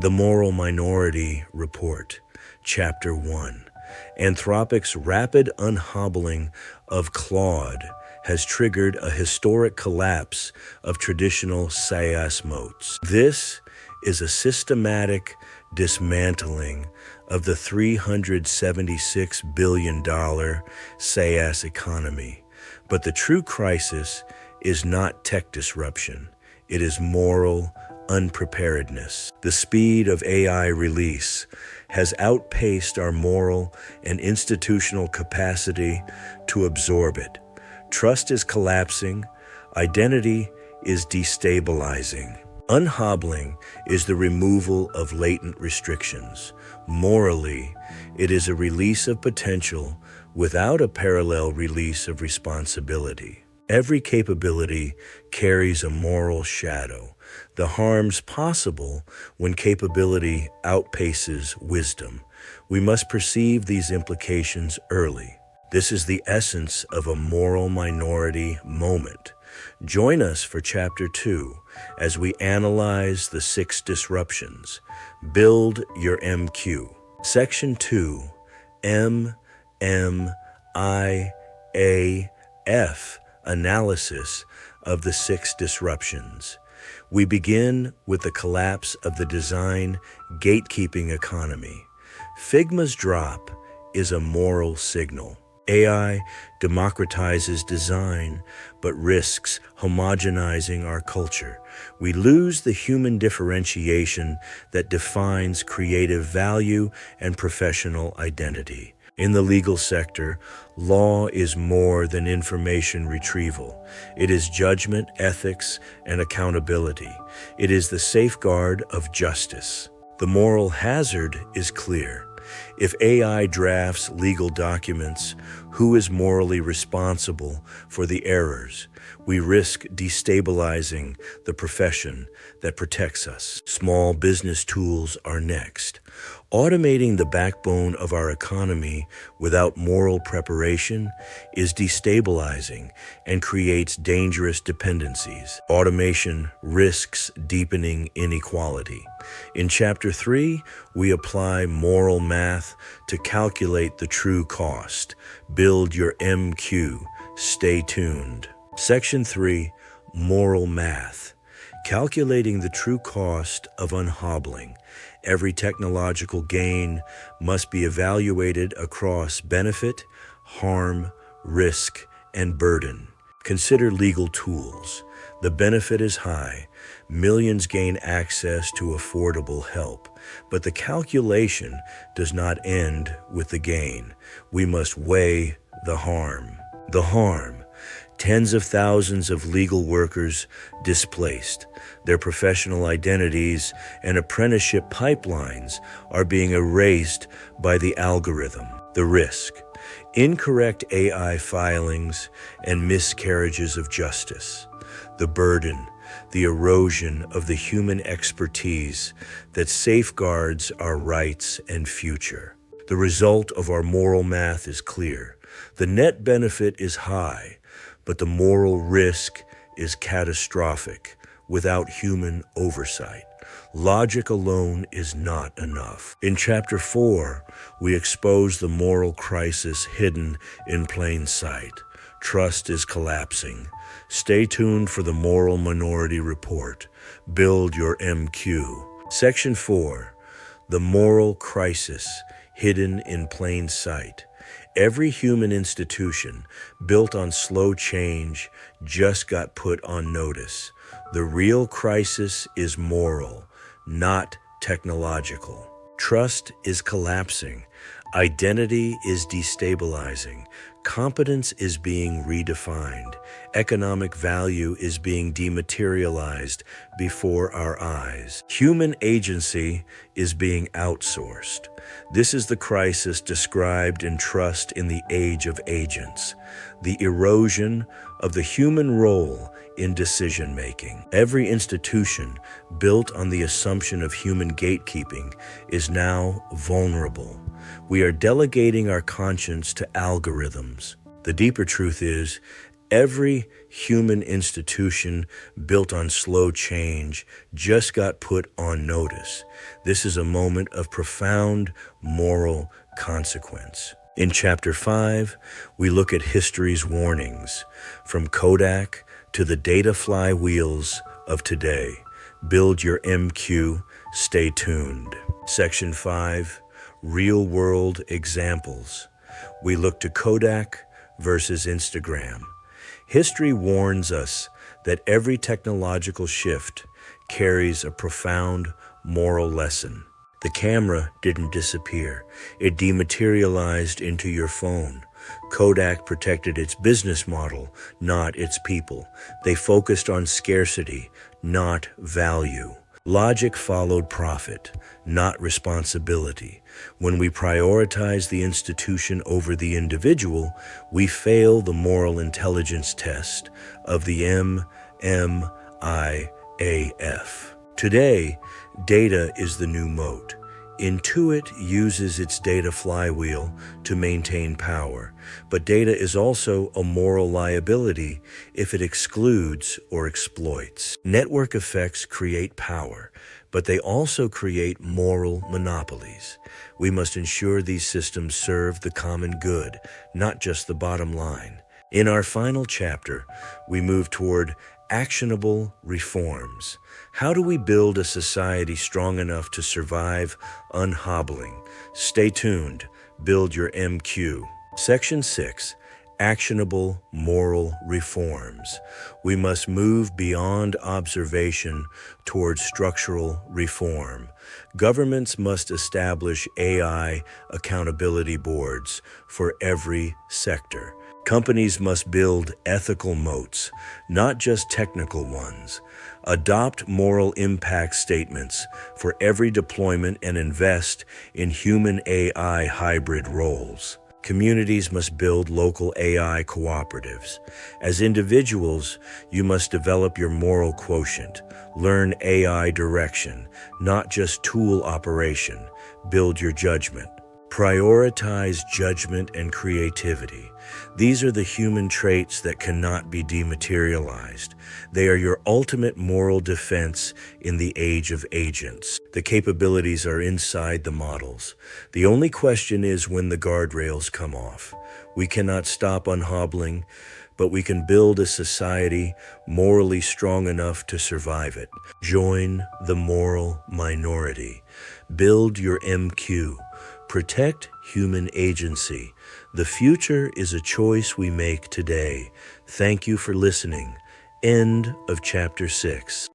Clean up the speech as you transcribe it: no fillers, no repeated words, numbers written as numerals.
The Moral Minority Report, Chapter 1. Anthropic's rapid unhobbling of Claude has triggered a historic collapse of traditional SaaS moats. This is a systematic dismantling of the $376 billion SaaS economy. But the true crisis is not tech disruption. It is moral unpreparedness. The speed of AI release has outpaced our moral and institutional capacity to absorb it. Trust is collapsing. Identity is destabilizing. Unhobbling is the removal of latent restrictions. Morally, it is a release of potential without a parallel release of responsibility. Every capability carries a moral shadow. The harms possible when capability outpaces wisdom. We must perceive these implications early. This is the essence of a moral minority moment. Join us for Chapter 2 as we analyze the 6 disruptions. Build your MQ. Section 2, MMIAF, Analysis of the 6 disruptions. We begin with the collapse of the design gatekeeping economy. Figma's drop is a moral signal. AI democratizes design, but risks homogenizing our culture. We lose the human differentiation that defines creative value and professional identity. In the legal sector, law is more than information retrieval. It is judgment, ethics, and accountability. It is the safeguard of justice. The moral hazard is clear. If AI drafts legal documents, who is morally responsible for the errors? We risk destabilizing the profession that protects us. Small business tools are next. Automating the backbone of our economy without moral preparation is destabilizing and creates dangerous dependencies. Automation risks deepening inequality. In Chapter 3, we apply moral math to calculate the true cost. Build your MQ. Stay tuned. Section 3, Moral Math. Calculating the true cost of unhobbling. Every technological gain must be evaluated across benefit, harm, risk, and burden. Consider legal tools. The benefit is high. Millions gain access to affordable help. But the calculation does not end with the gain. We must weigh the harm. The harm. Tens of thousands of legal workers displaced. Their professional identities and apprenticeship pipelines are being erased by the algorithm. The risk. Incorrect AI filings and miscarriages of justice. The burden. The erosion of the human expertise that safeguards our rights and future. The result of our moral math is clear. The net benefit is high, but the moral risk is catastrophic without human oversight. Logic alone is not enough. In Chapter 4, we expose the moral crisis hidden in plain sight. Trust is collapsing. Stay tuned for the Moral Minority Report. Build your MQ. Section 4, The Moral Crisis Hidden in Plain Sight. Every human institution built on slow change just got put on notice. The real crisis is moral, not technological. Trust is collapsing. Identity is destabilizing. Competence is being redefined. Economic value is being dematerialized before our eyes. Human agency is being outsourced. This is the crisis described in Trust in the Age of Agents, the erosion of the human role in decision-making. Every institution built on the assumption of human gatekeeping is now vulnerable. We are delegating our conscience to algorithms. The deeper truth is, Every human institution built on slow change just got put on notice. This is a moment of profound moral consequence. In Chapter 5, we look at history's warnings, from Kodak to the data flywheels of today. Build your MQ, stay tuned. Section 5, Real-World Examples. We look to Kodak versus Instagram. History warns us that every technological shift carries a profound moral lesson. The camera didn't disappear. It dematerialized into your phone. Kodak protected its business model, not its people. They focused on scarcity, not value. Logic followed profit, not responsibility. When we prioritize the institution over the individual, we fail the moral intelligence test of the MMIAF. Today, data is the new moat. Intuit uses its data flywheel to maintain power, but data is also a moral liability if it excludes or exploits. Network effects create power, but they also create moral monopolies. We must ensure these systems serve the common good, not just the bottom line. In our final chapter, we move toward actionable reforms. How do we build a society strong enough to survive unhobbling? Stay tuned. Build your MQ. Section 6. Actionable moral reforms. We must move beyond observation towards structural reform. Governments must establish AI accountability boards for every sector. Companies must build ethical moats, not just technical ones. Adopt moral impact statements for every deployment and invest in human-AI hybrid roles. Communities must build local AI cooperatives. As individuals, you must develop your moral quotient. Learn AI direction, not just tool operation. Build your judgment. Prioritize judgment and creativity. These are the human traits that cannot be dematerialized. They are your ultimate moral defense in the age of agents. The capabilities are inside the models. The only question is when the guardrails come off. We cannot stop unhobbling, but we can build a society morally strong enough to survive it. Join the moral minority. Build your MQ. Protect human agency. The future is a choice we make today. Thank you for listening. End of Chapter 6.